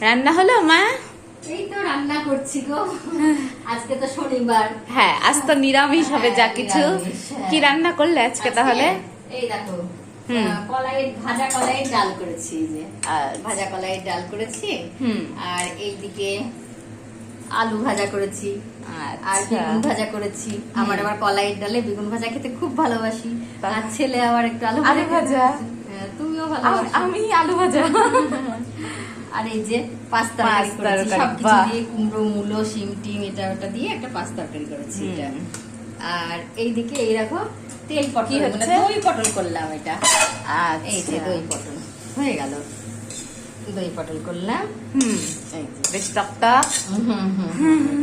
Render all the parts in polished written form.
রান্না হলো মা? এই তো রান্না করছি গো। আজকে তো শনিবার। হ্যাঁ, আজ তো নিরামিষ হবে যা কিছু। কি রান্না করলে আজকে তাহলে? এই দেখো, ভাজা কলাইয়ের ডাল করেছি। যে ভাজা কলাইয়ের ডাল করেছি, আর এইদিকে আলু ভাজা করেছি, আর বেগুন ভাজা করেছি। আমার আবার কলাইয়ের ডালে বেগুন ভাজা খেতে খুব ভালোবাসি, আর ছেলে আবার একটু আলু ভাজা। তুমিও ভালোবাসো? আমি আলু ভাজা। আর এই যে পাস্তা করেছি, সবকিছু দিয়ে কুমড়ো, মূলো, শিম টিম এটা ওটা দিয়ে একটা পাস্তা তরকারি করেছি এটা। আর এইদিকে এই দেখো তেল পটল, দই পটল করলাম এটা। এই যে দই পটল হয়ে গেল, দই পটল করলাম। বেশ টকটক,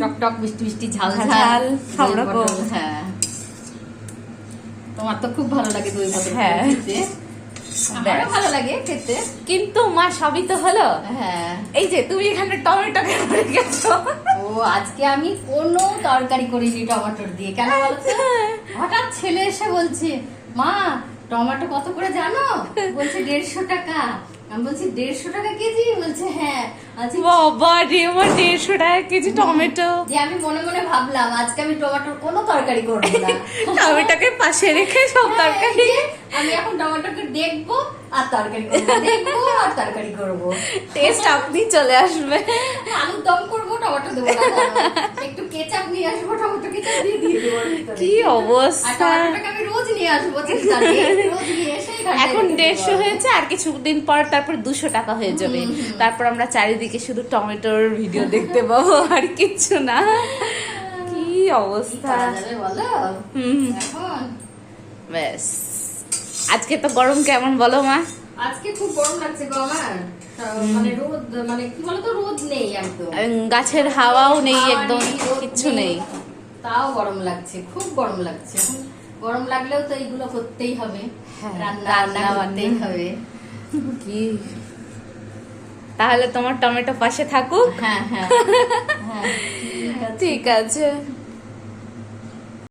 টকটক, মিষ্টি মিষ্টি, ঝাল ঝাল সব রকম। হ্যাঁ, তোমার তো খুব ভালো লাগে দই পটল খেতে। আমারও ভালো লাগে খেতে। কিন্তু মা সবই তো হলো। হ্যাঁ, এই যে তুমি এখানে টমেটো কেন রেখেছো? ও আজকে আমি কোনো তরকারি করিনি টমেটোর দিয়ে। কেন বলতো? হঠাৎ ছেলে এসে বলছে, মা টমেটো কত করে জানো? বলছে 150 টাকা। আমি বলছি 150 টাকা কেজি? বলছে হ্যাঁ। বাবা রে, আমার 150 টাকা কেজি টমেটো। আমি মনে মনে ভাবলাম আজকে আমি টমেটোর কোনো তরকারি করবো না। টমেটোকে পাশে রেখে সব তরকারি। আমি এখন টমেটোকে দেখবো আর তরকারি করবো, দেখবো আর তরকারি করবো। টেস্ট আপনি চলে আসবে। আলুর দম করবো, টমেটো দেবো না, একটু কেচাপ নিয়ে আসবো, টমেটো কেচাপ দিয়ে দেবো। কি অবস্থা! আমি রোজ নিয়ে আসবো, চিন্তা নেই, রোজ নিয়ে এসে এখন 150 হয়েছে, আর কিছুদিন পর তারপর 200 টাকা হয়ে যাবে। তারপর আমরা চারিদিকে শুধু টমেটোর ভিডিও দেখতে পাবো, আর কিছু না। কি অবস্থা বলো। এখন ব্যাস, আজকে তো গরম কেমন বলো মা? আজকে খুব গরম লাগছে গো আমার। মানে রোদ, মানে কি বলতো, রোদ নেই একদম, গাছের হাওয়াও নেই, একদম কিচ্ছু নেই। তাও গরম লাগছে, খুব গরম লাগছে। গরম লাগলেও তো এইগুলো করতেই হবে, রান্না করতেই হবে। কি তাহলে তোমার টমেটো পাশে থাকুক। হ্যাঁ হ্যাঁ, ঠিক আছে।